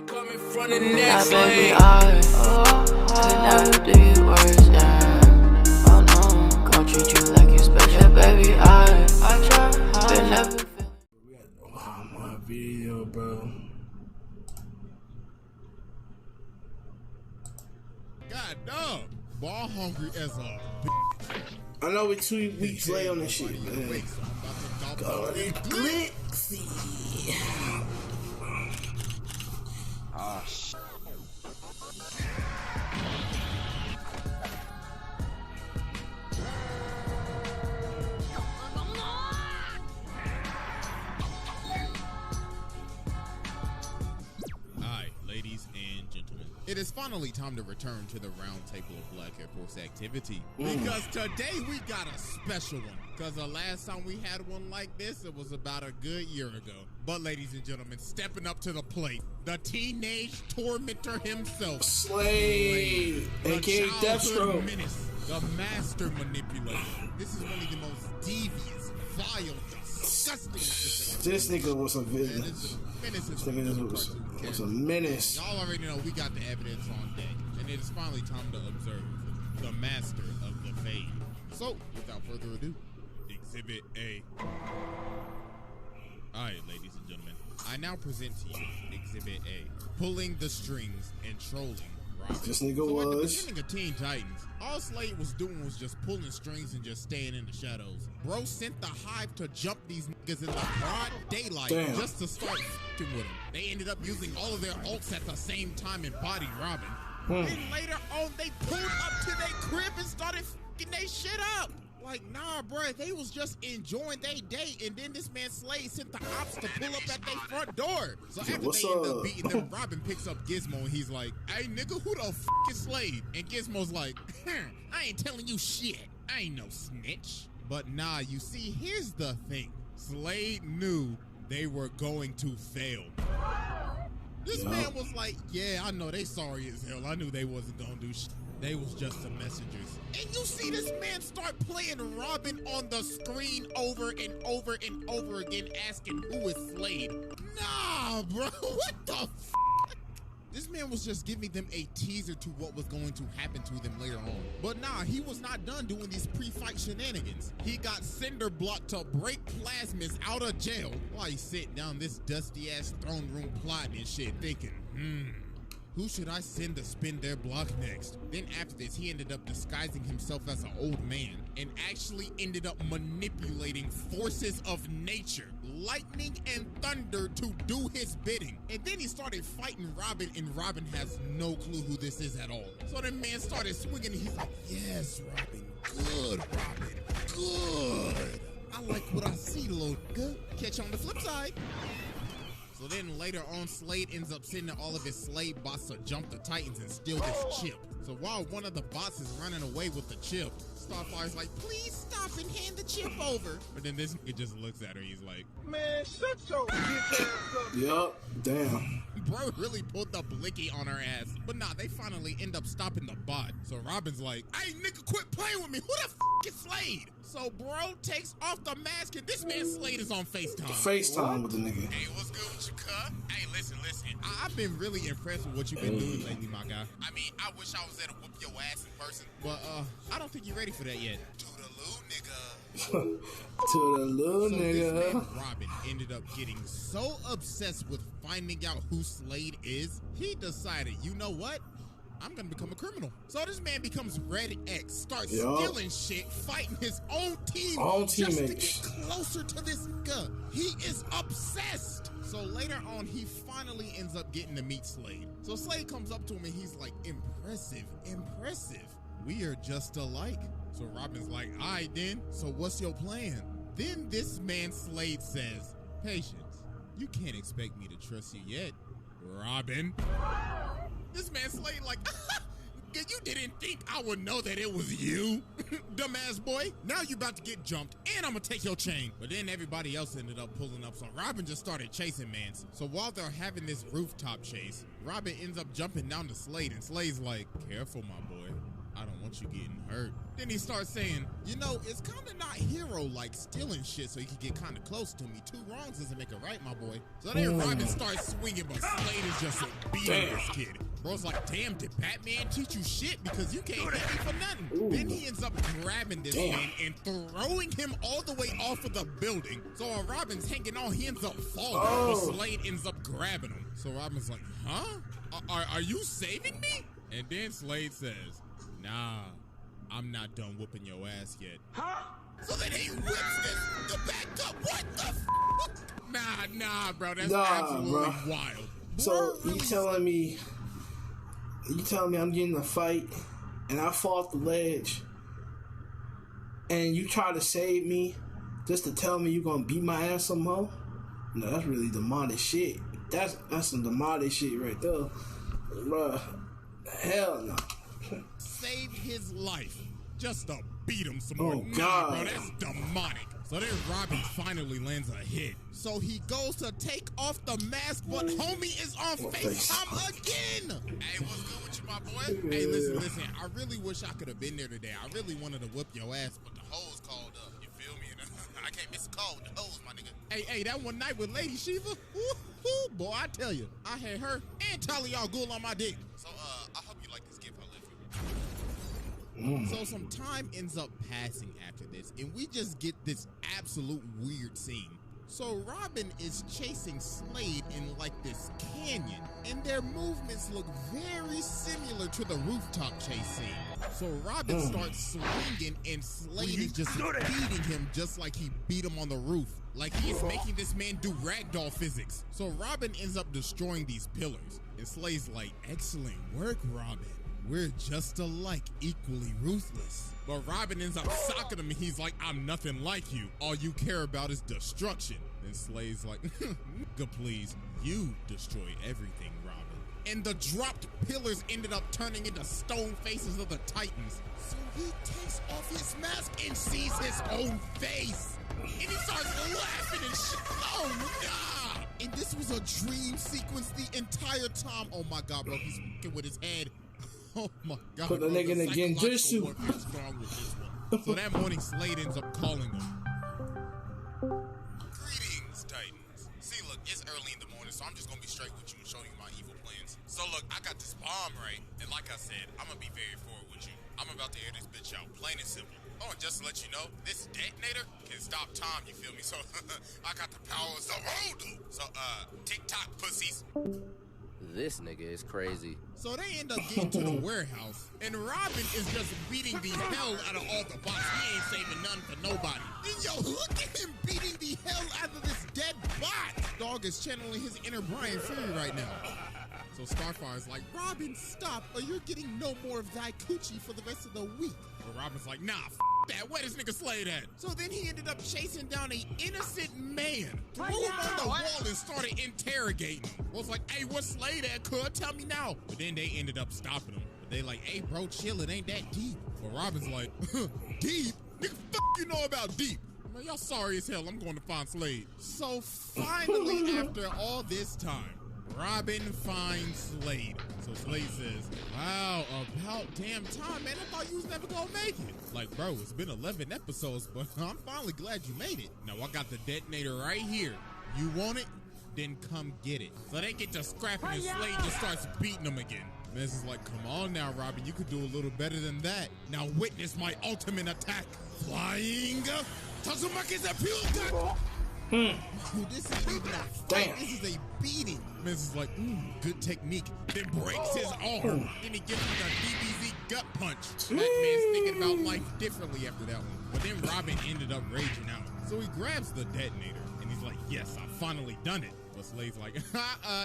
Coming from the next baby, lane. I could never do you worse, yeah. Oh no, gon' treat you like you special, baby. I try, but never feel. Oh, my video, bro. God dog, ball hungry as a I know we're 2 weeks late on this shit, man. wait, so I'm about to God, it. glitzy. Oh shit. Alright, ladies and gentlemen, it is finally time to return to the round table of Black Air Force activity. Because today we got a special one. Because the last time we had one like this, it was about a good year ago. But ladies and gentlemen, stepping up to the plate, the teenage tormentor himself, Slade, the aka childhood Deathstroke. menace, the master manipulator. This is one of the most devious, vile, disgusting. This nigga was a Man, villain. this This is nigga was a menace. Y'all already know we got the evidence on deck, and it is finally time to observe the master of the fade. So, without further ado, Exhibit A. Alright, ladies and gentlemen, I now present to you Exhibit A, pulling the strings and trolling Robin. This nigga So at the was. beginning of Teen Titans, all Slade was doing was just pulling strings and just staying in the shadows. Bro sent the hive to jump these niggas in the broad daylight just to start f***ing with them. They ended up using all of their ults at the same time and bodied Robin. Then later on, they pulled up to their crib and started f***ing they shit up. Like, nah, bruh, they was just enjoying their day, and then this man Slade sent the ops to pull up at their front door. So after What's they end up? up beating them, Robin picks up Gizmo, and he's like, hey, nigga, who the f*** is Slade? And Gizmo's like, I ain't telling you shit. I ain't no snitch. But nah, you see, here's the thing. Slade knew they were going to fail. This man was like, yeah, I know they sorry as hell. I knew they wasn't gonna do shit. They was just the messengers. And you see this man start playing Robin on the screen over and over and over again, asking who is Slade. Nah, bro, what the f***? This man was just giving them a teaser to what was going to happen to them later on. But nah, he was not done doing these pre-fight shenanigans. He got Cinder Block to break Plasmas out of jail while he sitting down this dusty-ass throne room plotting and shit, thinking, who should I send to spin their block next? Then after this, he ended up disguising himself as an old man and actually ended up manipulating forces of nature, lightning and thunder to do his bidding. And then he started fighting Robin, and Robin has no clue who this is at all. So the man started swinging, and he's like, yes, Robin, good, Robin, good. I like what I see, little nigga. Catch you on the flip side. So then later on, Slade ends up sending all of his Slade bots to jump the Titans and steal this chip. So while one of the bots is running away with the chip, Starfire's like, please stop and hand the chip over. But then this nigga just looks at her, he's like, Man, shut your bitch ass up. Yup, damn. bro really pulled the blicky on her ass. But nah, they finally end up stopping the bot. So Robin's like, hey nigga, quit playing with me. Who the f is Slade? So bro takes off the mask, and this man Slade is on FaceTime. FaceTime with the nigga. Hey, what's good with you, cuz? Hey, listen. I've been really impressed with what you've been doing lately, my guy. I mean, I wish I was there to whoop your ass in person, but I don't think you're ready for that yet. Toodaloo, nigga. To the little So nigga. this man Robin ended up getting so obsessed with finding out who Slade is, he decided, you know what? I'm gonna become a criminal. So this man becomes Red X, starts stealing shit, fighting his own team, just to get closer to this nigga. He is obsessed. So later on, he finally ends up getting to meet Slade. So Slade comes up to him and he's like, impressive. We are just alike. So Robin's like, all right then, so what's your plan? Then this man Slade says, Patience, you can't expect me to trust you yet, Robin. This man Slade like, you didn't think I would know that it was you? Dumbass boy, now you about to get jumped and I'm gonna take your chain. But then everybody else ended up pulling up, so Robin just started chasing mans. So while they're having this rooftop chase, Robin ends up jumping down to Slade, and Slade's like, careful my boy, I don't want you getting hurt. Then he starts saying, you know, it's kind of not hero-like stealing shit so you can get kind of close to me. 2 wrongs doesn't make it right, my boy. So then Robin starts swinging, but Slade is just beating this kid. Bro's like, damn, did Batman teach you shit? Because you can't hit me for nothing. Then he ends up grabbing this man and throwing him all the way off of the building. So while Robin's hanging on, he ends up falling. But Slade ends up grabbing him. So Robin's like, huh? Are you saving me? And then Slade says, nah, I'm not done whooping your ass yet. Huh? So then he whips this to back up. What the f? Nah, bro. That's absolutely wild. So you telling me I'm getting a fight and I fall off the ledge and you try to save me just to tell me you gonna beat my ass somehow? No, that's really demonic shit. That's some demonic shit right there. Bruh. Hell no. Save his life just to beat him some more. Oh, Nah, God. bro, that's demonic. So then Robin finally lands a hit. So he goes to take off the mask, but homie is on FaceTime again. Hey, what's good with you, my boy? Hey, listen. I really wish I could have been there today. I really wanted to whip your ass, but the hoes called up. You feel me? And I can't miss a call with the hoes, my nigga. Hey, that one night with Lady Shiva, boy, I tell you, I had her and Talia al Ghul on my dick. So, I hope you like this gift I left you. So some time ends up passing after this, and we just get this absolute weird scene. So Robin is chasing Slade in like this canyon, and their movements look very similar to the rooftop chase scene. So Robin starts swinging, and Slade is just beating him just like he beat him on the roof. Like he is making this man do ragdoll physics. So Robin ends up destroying these pillars, and Slade's like, excellent work, Robin. We're just alike, equally ruthless. But Robin ends up socking him, and he's like, I'm nothing like you. All you care about is destruction. And Slade's like, nigga, please, you destroy everything, Robin. And the dropped pillars ended up turning into stone faces of the Titans. So he takes off his mask and sees his own face. And he starts laughing and shit. Oh, nah. And this was a dream sequence the entire time. Oh, my God, bro. He's fucking with his head. Oh my God. Put the nigga in the genjutsu. So that morning, Slade ends up calling him. Greetings, Titans. See, look, it's early in the morning, so I'm just gonna be straight with you and show you my evil plans. So look, I got this bomb, right? And like I said, I'm gonna be very forward with you. I'm about to air this bitch out, plain and simple. Oh, and just to let you know, this detonator can stop time, you feel me? So, I got the power of the voodoo. So, TikTok pussies. This nigga is crazy. So they end up getting to the warehouse, and Robin is just beating the hell out of all the bots. He ain't saving none for nobody. And yo, look at him beating the hell out of this dead bot. Dog is channeling his inner Brian Fury right now. So Starfire's like, Robin, stop, or you're getting no more of thy coochie for the rest of the week. But Robin's like, nah, that. Where this nigga Slade at? So then he ended up chasing down an innocent man, threw him on the wall, and started interrogating him. Was like, hey, what's Slade at, cuz? Tell me now. But then they ended up stopping him. But they like, hey, bro, chill, it ain't that deep. But Robin's like, deep? Nigga, you know about deep? Man, y'all sorry as hell. I'm going to find Slade. So finally, after all this time, Robin finds Slade. So Slade says, wow, about damn time, man. I thought you was never gonna make it. Like, bro, it's been 11 episodes, but I'm finally glad you made it. Now, I got the detonator right here. You want it? Then come get it. So they get to scrapping, and Slade just starts beating them again. This is like, come on now, Robin. You could do a little better than that. Now witness my ultimate attack. Flying Tazumaki's appeal. This isn't even a fight. This is a beating. This is like, good technique. Then breaks his arm. Then he gives him the DBZ gut punch. That man's thinking about life differently after that one. But then Robin ended up raging out. So he grabs the detonator and he's like, yes, I finally done it. But Slade's like,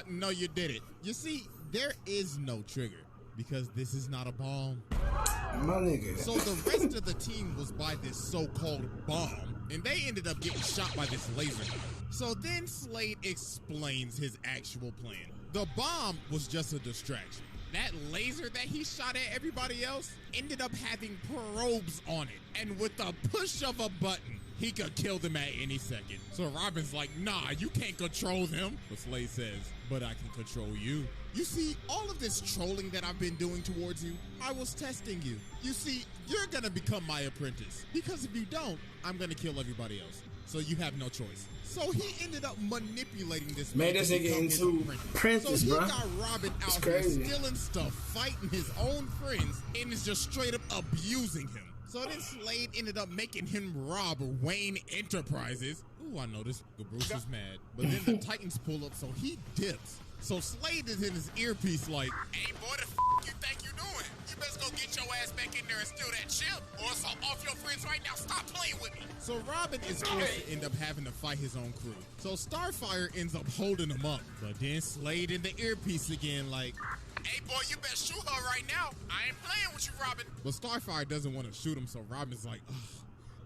no, you did it. You see, there is no trigger because this is not a bomb. My nigga. So the rest of the team was by this so-called bomb, and they ended up getting shot by this laser gun. So then Slade explains his actual plan. The bomb was just a distraction. That laser that he shot at everybody else ended up having probes on it. And with the push of a button, he could kill them at any second. So Robin's like, nah, you can't control them. But Slade says, but I can control you. You see, all of this trolling that I've been doing towards you, I was testing you. You see, you're gonna become my apprentice. Because if you don't, I'm gonna kill everybody else. So you have no choice. So he ended up manipulating this Man, this nigga into apprentice, so he bro. got Robin out here stealing stuff, fighting his own friends, and is just straight up abusing him. So then Slade ended up making him rob Wayne Enterprises. Ooh, I know this Bruce is mad. But then the Titans pull up, so he dips. So Slade is in his earpiece like, hey boy, the f you think you doing? You best go get your ass back in there and steal that chip, or else I'll off your friends right now. Stop playing with me. So Robin is forced to end up having to fight his own crew. So Starfire ends up holding him up. But then Slade in the earpiece again like, hey boy, you better shoot her right now. I ain't playing with you, Robin. But Starfire doesn't want to shoot him, so Robin's like,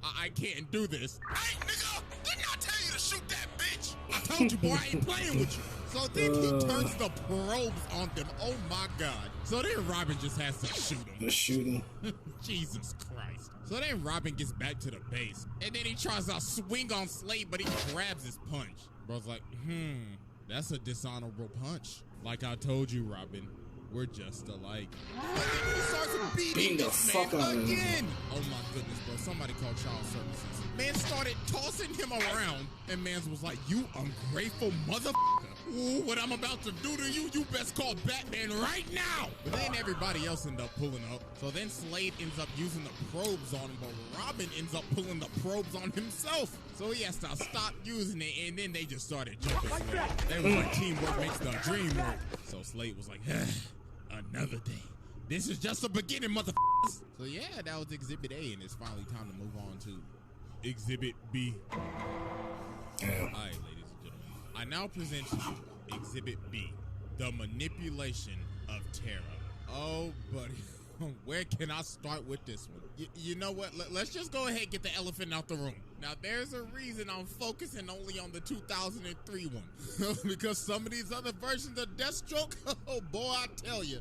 I can't do this. Hey, nigga, didn't I tell you to shoot that bitch? I told you, boy, I ain't playing with you. So then he turns the probes on them. Oh my God. So then Robin just has to shoot him. Just shoot him. Jesus Christ. So then Robin gets back to the base, and then he tries to swing on Slade, but he grabs his punch. Bro's like, that's a dishonorable punch. Like I told you, Robin, we're just alike. And then he starts beating the this fuck man out of him. again. Oh my goodness, bro. Somebody called child services. Man started tossing him around, and Mans was like, you ungrateful motherfucker. Ooh, what I'm about to do to you, you best call Batman right now. But then everybody else ended up pulling up. So then Slade ends up using the probes on him, but Robin ends up pulling the probes on himself. So he has to stop using it, and then they just started jumping Slade. They was like, teamwork makes the dream work. So Slade was like, another day. This is just the beginning, motherfuckers. So yeah, that was Exhibit A, and it's finally time to move on to Exhibit B. Damn. All right, ladies and gentlemen, I now present to you Exhibit B, the manipulation of Terra. Oh, buddy, where can I start with this one? You know what? Let's just go ahead and get the elephant out the room. Now, there's a reason I'm focusing only on the 2003 one. Because some of these other versions of Deathstroke, oh boy, I tell you.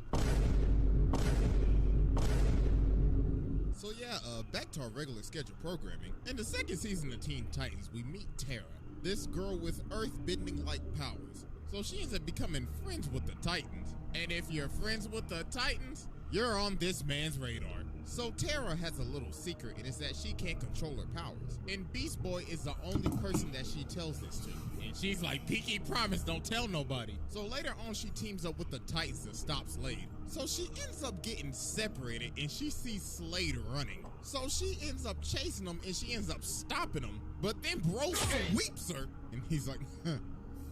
So yeah, back to our regular scheduled programming. In the second season of Teen Titans, we meet Terra, this girl with earth-bending-like powers. So she ends up becoming friends with the Titans. And if you're friends with the Titans, you're on this man's radar. So Terra has a little secret, and it's that she can't control her powers. And Beast Boy is the only person that she tells this to. And she's like, Pinky promise, don't tell nobody. So later on, she teams up with the Titans to stop Slade. So she ends up getting separated, and she sees Slade running. So she ends up chasing him, and she ends up stopping him. But then bro sweeps her, and he's like,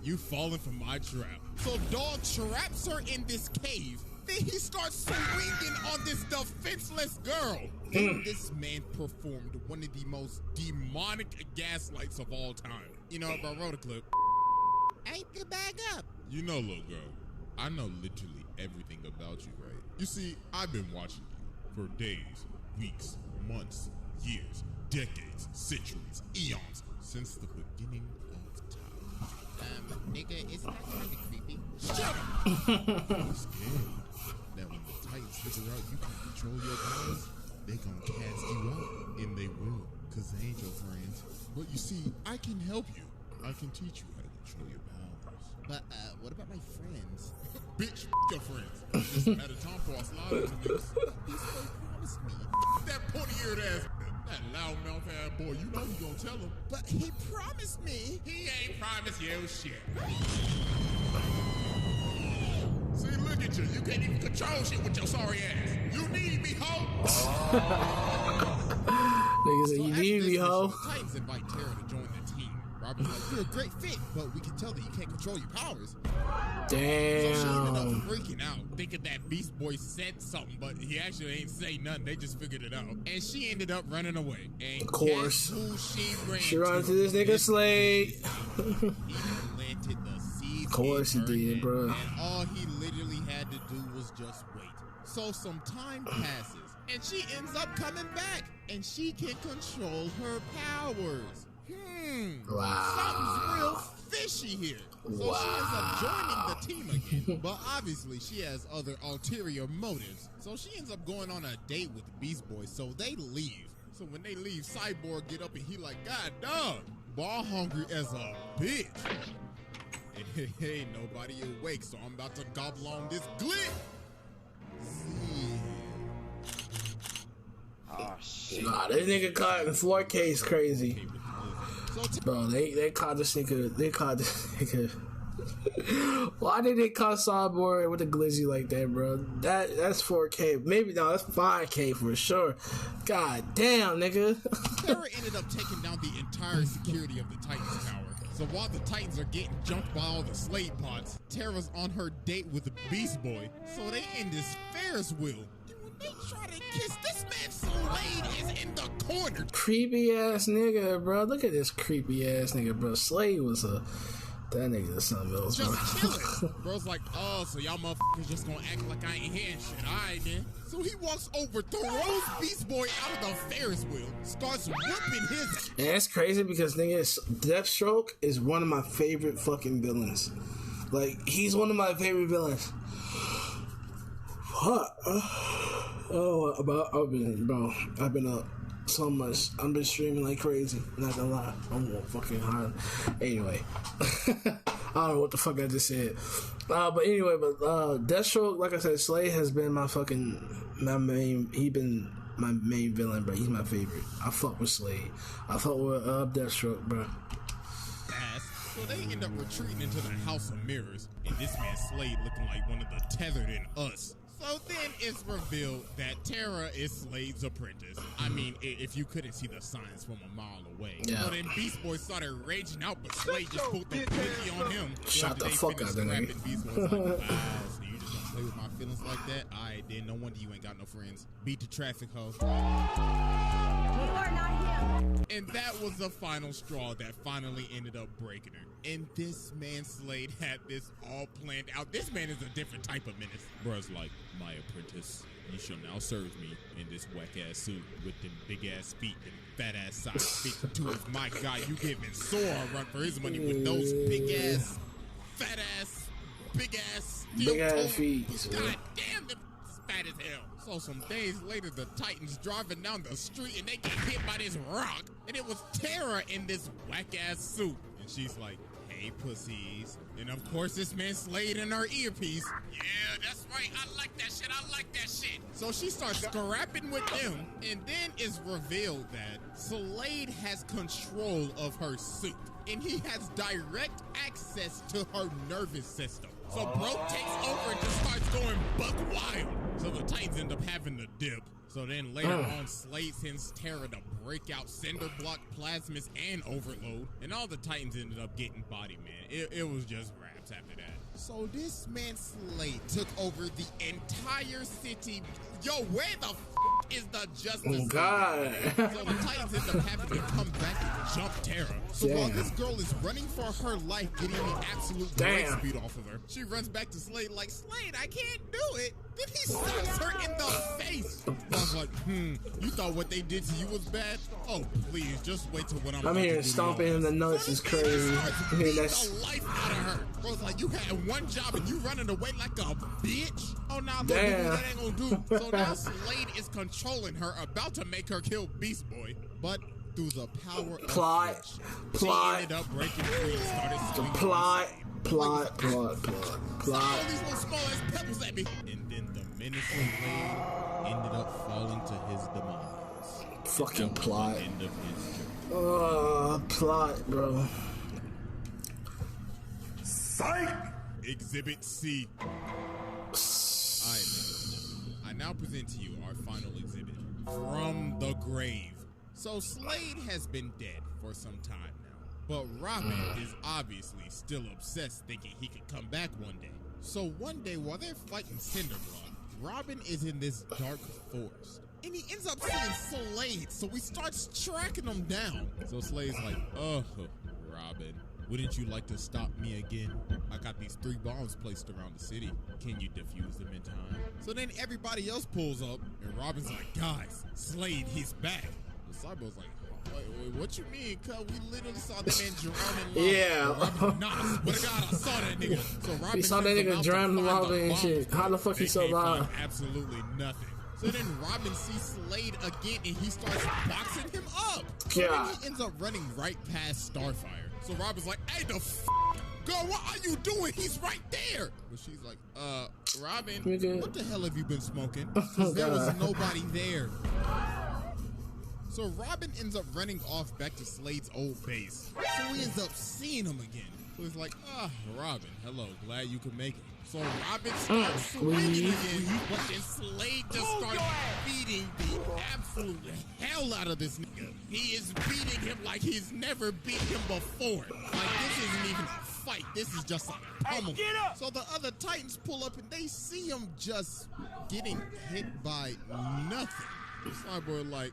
you falling for my trap. So Dog traps her in this cave. Then he starts swinging on this defenseless girl. And this man performed one of the most demonic gaslights of all time. You know, I wrote a clip. Hey, get back up. You know, little girl, I know literally everything about you, right? You see, I've been watching you for days, weeks, months, years, decades, centuries, eons, since the beginning of time. Nigga, isn't that kind of creepy? Shut up! I'm scared that when the Titans figure out you can control your powers, they gonna cast you out. And they will, cause they ain't your friends. But you see, I can help you. I can teach you how to control your powers. But, what about my friends? Bitch, your friends. Just at a time for a Slade to niggas. He's supposed to promise me. That pointy-eared ass. That loudmouth ass boy, you know you gonna tell him. But he promised me. He ain't promised you shit. See, look at you. You can't even control shit with your sorry ass. You need me, ho. Nigga said, you need me, ho. The Titans invite Terra to join the team. Robin's like, you're a great fit, but we can tell that you can't control your powers. Damn. So she ended up freaking out, thinking that Beast Boy said something, but he actually ain't say nothing. They just figured it out. And she ended up running away. And of course. guess who she ran She ran to this nigga Slade. He planted the seeds. Of course he did, bro. And all he literally had to do was just wait. So some time passes, and she ends up coming back, and she can control her powers. Something's real fishy here. So she ends up joining the team again, but obviously she has other ulterior motives. So she ends up going on a date with Beast Boy, so they leave. So when they leave, Cyborg get up and he like, God dog, ball hungry as a bitch. And ain't nobody awake, so I'm about to gobble on this glit. Oh shit. Nah, this nigga caught in 4K is crazy. Bro, they caught this nigga. They caught this nigga. Why did they call Cyborg with a glizzy like that, bro? That's 4K. Maybe no, that's 5K for sure. God damn, nigga. Terra ended up taking down the entire security of the Titans Tower. So while the Titans are getting jumped by all the Slade pods, Terra's on her date with the Beast Boy. So they in this Ferris wheel. And when they try to kiss, this man Slade is in the corner. Creepy ass nigga, bro. Look at this creepy ass nigga, bro. Slade was that nigga is something else, bro. Just chilling. Bro's like, oh, so y'all motherfuckers just gonna act like I ain't hearing shit. Alright then. So he walks over, throws Beast Boy out of the Ferris wheel, starts whooping his. And that's crazy because nigga, Deathstroke is one of my favorite fucking villains. Like, he's one of my favorite villains. What? I've been up so much. I've been streaming like crazy. Not gonna lie, I'm fucking hard. Anyway, I don't know what the fuck I just said. But Deathstroke, like I said, Slade has been my main. He been my main villain, bro. He's my favorite. I fuck with Slade. I fuck with Deathstroke, bro. So they end up retreating into the House of Mirrors, and this man Slade looking like one of the tethered in us. So then it's revealed that Terra is Slade's apprentice. I mean, if you couldn't see the signs from a mile away. Yeah. So then Beast Boy started raging out, but Slade just pulled the blicky on him. Shot the fuck out of that nigga. Beast Boy's like, wow, so you just gonna play with my feelings like that? Alright, then no wonder you ain't got no friends. Beat the traffic, hoe. And that was the final straw that finally ended up breaking her. And this man Slade had this all planned out. This man is a different type of menace. Bruh's like, my apprentice, you shall now serve me in this whack-ass suit with them big-ass feet and fat-ass side feet. To my God, you giving Sora a run for his money with those big-ass, fat-ass, big-ass, big-ass feet. God damn, them fat as hell. So some days later, the Titans driving down the street and they get hit by this rock. And it was Terra in this whack-ass suit. And she's like, hey, pussies. And of course, this man Slade in her earpiece. Yeah, that's right. I like that shit. I like that shit. So she starts scrapping with them. And then it's revealed that Slade has control of her suit. And he has direct access to her nervous system. So bro takes over and just starts going buck wild. So the Titans end up having to dip. So then later on, Slade sends Terra to break out Cinder Block, Plasmus, and Overload. And all the Titans ended up getting body, man. It was just raps after that. So this man Slade took over the entire city. Yo, where the is the Justice League? God. So the Titans end up having to come back and jump Terra. So while this girl is running for her life, getting the absolute break speed off of her, she runs back to Slade like, Slade, I can't do it. Then he slaps her in the face. I was like, you thought what they did to you was bad? Oh, please, just wait till what I'm I'm here stomping in the nuts is crazy. I mean, that's the life out of her. Bro's like, you had one job and you running away like a bitch? Oh, nah, look, that ain't gonna do. So now Slade is controlling her, about to make her kill Beast Boy. But through the power of Flash, she ended up breaking free and started swinging. Plot. All these little small ass pebbles at me. And then the menace Slade ended up falling to his demise. Fucking plot. End of his journey. Plot, bro. Psych! Exhibit C. I now present to you our final exhibit, From the Grave. So Slade has been dead for some time now, but Robin is obviously still obsessed, thinking he could come back one day. So one day while they're fighting Cinderblock, Robin is in this dark forest, and he ends up seeing Slade, so he starts tracking him down. So Slade's like, oh, Robin, wouldn't you like to stop me again? I got these 3 bombs placed around the city. Can you defuse them in time? So then everybody else pulls up, and Robin's like, guys, Slade, he's back. And Cyborg's like, wait, what you mean, cuz? We literally saw the man drown in lava. Robin's nah, what God, I saw that nigga. So Robin he saw that nigga drown in lava and shit. How the fuck he so loud? Absolutely nothing. So then Robin sees Slade again and he starts boxing him up. So then he ends up running right past Starfire. So Robin's like, hey, the girl, what are you doing? He's right there. But she's like, Robin, what the hell have you been smoking? Because there was nobody there. So Robin ends up running off back to Slade's old base. So he ends up seeing him again. So he's like, Robin, hello, glad you could make it. So Robin starts swinging again, but then Slade just starts beating the absolute hell out of this nigga. He is beating him like he's never beat him before. Like, this isn't even a fight. This is just a pummel. So the other Titans pull up and they see him just getting hit by nothing. Cyborg like,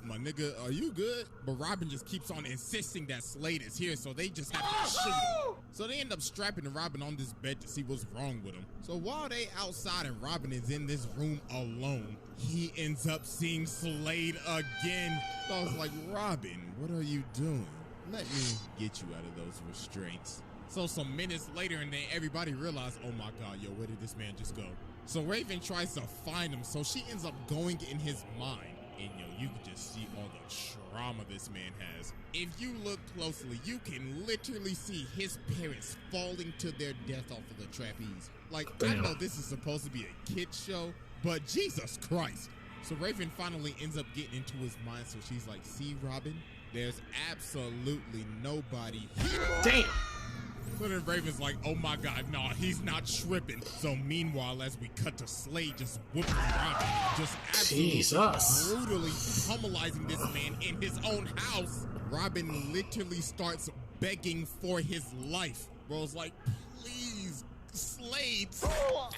my nigga, are you good? But Robin just keeps on insisting that Slade is here, so they just have to shoot him. So they end up strapping Robin on this bed to see what's wrong with him. So while they outside and Robin is in this room alone, he ends up seeing Slade again. So I was like, Robin, what are you doing? Let me get you out of those restraints. So some minutes later, and then everybody realized, oh my God, yo, where did this man just go? So Raven tries to find him, so she ends up going in his mind. And yo, you can just see all the trauma this man has. If you look closely, you can literally see his parents falling to their death off of the trapeze. Like, I know this is supposed to be a kid's show, but Jesus Christ. So Raven finally ends up getting into his mind, so she's like, see, Robin, there's absolutely nobody here. Damn. So then Raven's like, oh my God, no, he's not tripping. So meanwhile, as we cut to Slade just whooping Robin, just absolutely brutally pummelizing this man in his own house, Robin literally starts begging for his life. Bro's like, please, Slade, stop.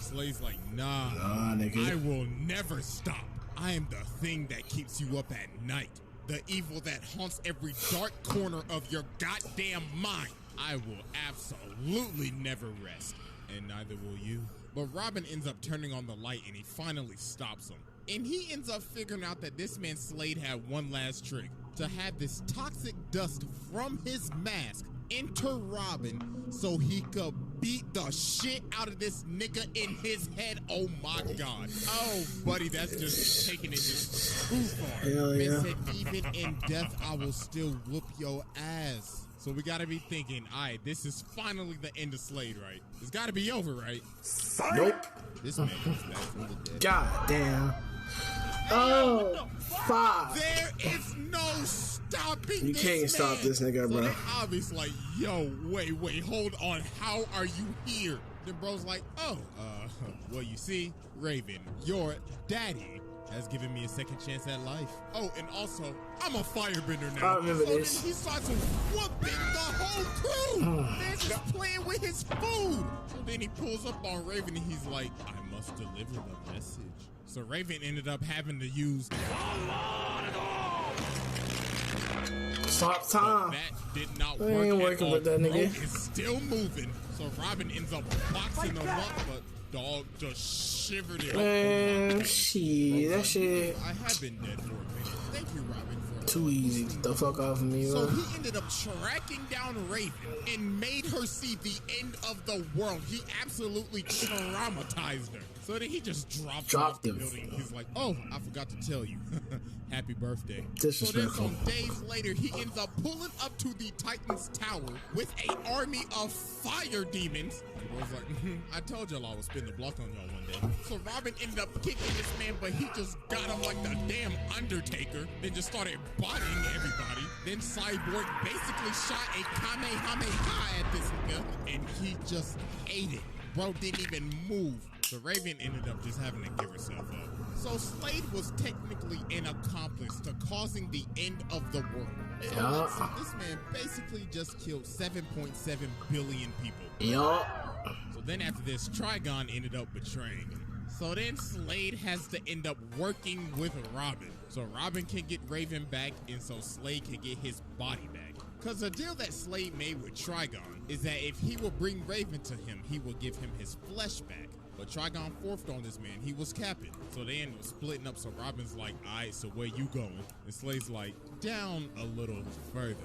Slade's like, nah, nigga. I will never stop. I am the thing that keeps you up at night. The evil that haunts every dark corner of your goddamn mind. I will absolutely never rest, and neither will you. But Robin ends up turning on the light, and he finally stops him. And he ends up figuring out that this man Slade had one last trick. To have this toxic dust from his mask enter Robin so he could beat the shit out of this nigga in his head. Oh my God. Oh, buddy, that's just taking it just too far. Hell yeah. Man said, even in death, I will still whoop your ass. So we gotta be thinking, all right, this is finally the end of Slade, right? It's gotta be over, right? Nope. This man comes back from the dead. God damn. Oh, fuck. There is no stopping You this can't man. stop this nigga, So bro. then obviously like, yo, wait, hold on. How are you here? Then bro's like, oh, well, you see, Raven, your daddy has given me a second chance at life. Oh, and also, I'm a firebender now. I remember so this. Then he starts whooping the whole crew. They're just playing with his food. So then he pulls up on Raven and he's like, I must deliver the message. So Raven ended up having to use Stop time. that did not I work ain't at working all. with that nigga. Bro is still moving. So Robin ends up boxing him up, but dog just shivered it. Man, shit, that shit I have been dead for a minute. Thank you, Robin, for too easy. Get the fuck off of me, So bro. he ended up tracking down Raven and made her see the end of the world. He absolutely traumatized her. So then he just dropped off the him. building. He's like, oh, I forgot to tell you. Happy birthday. So then Disrespectful. some days later, he ends up pulling up to the Titan's tower with an army of fire demons. I was like, I told y'all I would spin the block on y'all one day. So Robin ended up kicking this man, but he just got him like the damn Undertaker. Then just started bodying everybody. Then Cyborg basically shot a Kamehameha at this nigga, and he just ate it. Bro didn't even move. So Raven ended up just having to give herself up. So Slade was technically an accomplice to causing the end of the world. So this man basically just killed 7.7 billion people. So then after this, Trigon ended up betraying him. So then Slade has to end up working with Robin. So Robin can get Raven back, and so Slade can get his body back. Because the deal that Slade made with Trigon is that if he will bring Raven to him, he will give him his flesh back. But Trigon forfed on this man. He was capping. So they ended up splitting up. So Robin's like, all right, so where you going? And Slade's like, down a little further.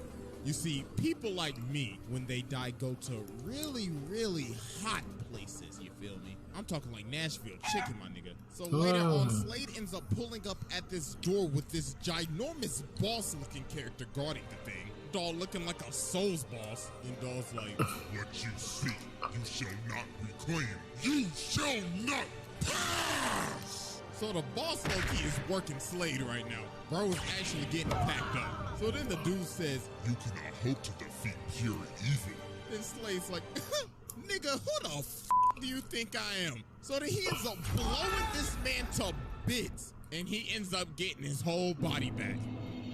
You see, people like me, when they die, go to really, really hot places, you feel me? I'm talking like Nashville chicken, my nigga. So later on, Slade ends up pulling up at this door with this ginormous boss-looking character guarding the thing. Dog looking like a Souls boss. And Dog's like, what you seek, you shall not reclaim. You shall not pass! So the boss low-key is working Slade right now. Bro is actually getting packed up. So then the dude says, you cannot hope to defeat pure evil. Then Slade's like, nigga, who the f do you think I am? So then he ends up blowing this man to bits, and he ends up getting his whole body back.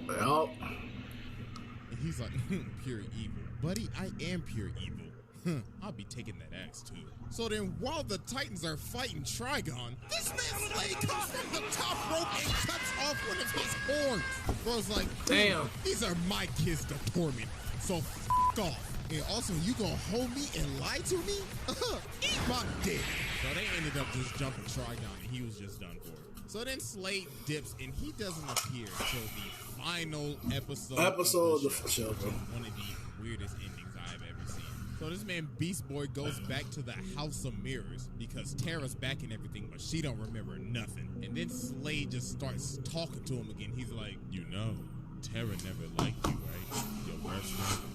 Well. And he's like, pure evil. Buddy, I am pure evil. I'll be taking that axe too. So then while the Titans are fighting Trigon, this man Slade comes from the top rope and cuts off one of his horns. Bro's like, damn, these are my kids to torment, so f off. And also, you gonna hold me and lie to me? Eat my dick. So they ended up just jumping Trigon, and he was just done for. So then Slade dips, and he doesn't appear until the final episode of the show. One of the weirdest endings I've ever seen. So this man Beast Boy goes back to the House of Mirrors because Tara's back and everything, but she don't remember nothing. And then Slade just starts talking to him again. He's like, you know, Tara never liked you, right? Your best friend.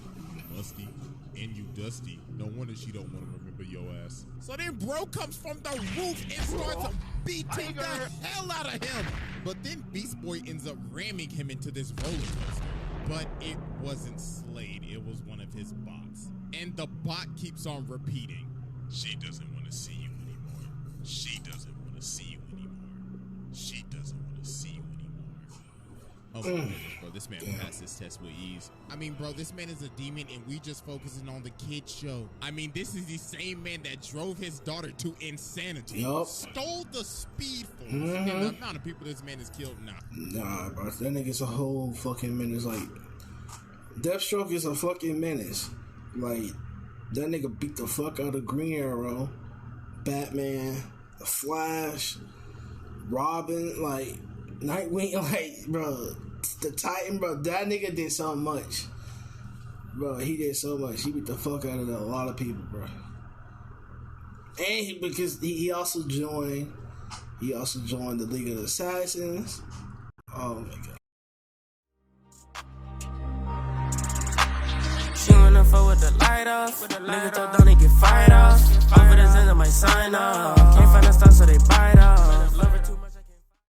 Musty, and you dusty. No wonder she don't want to remember your ass. So then bro comes from the roof and starts beating the hell out of him. But then Beast Boy ends up ramming him into this roller coaster. But it wasn't Slade, it was one of his bots. And the bot keeps on repeating, she doesn't want to see you anymore. She doesn't want to see you anymore. She doesn't want to see you anymore. Oh my goodness, bro, this man passed this test with ease. I mean, bro, this man is a demon and we just focusing on the kid show. I mean, this is the same man that drove his daughter to insanity. Stole the speed force. And the amount of people this man has killed, Nah, bro, that nigga's a whole fucking menace. Like, Deathstroke is a fucking menace. Like, that nigga beat the fuck out of Green Arrow, Batman, The Flash, Robin, like, Nightwing, like, bro, the Titan, bro, that nigga did so much. Bro, he did so much. He beat the fuck out of a lot of people, bro. And because he also joined the League of Assassins. Oh my god. She wanna fuck with the light off. Nigga throw down and get fired off.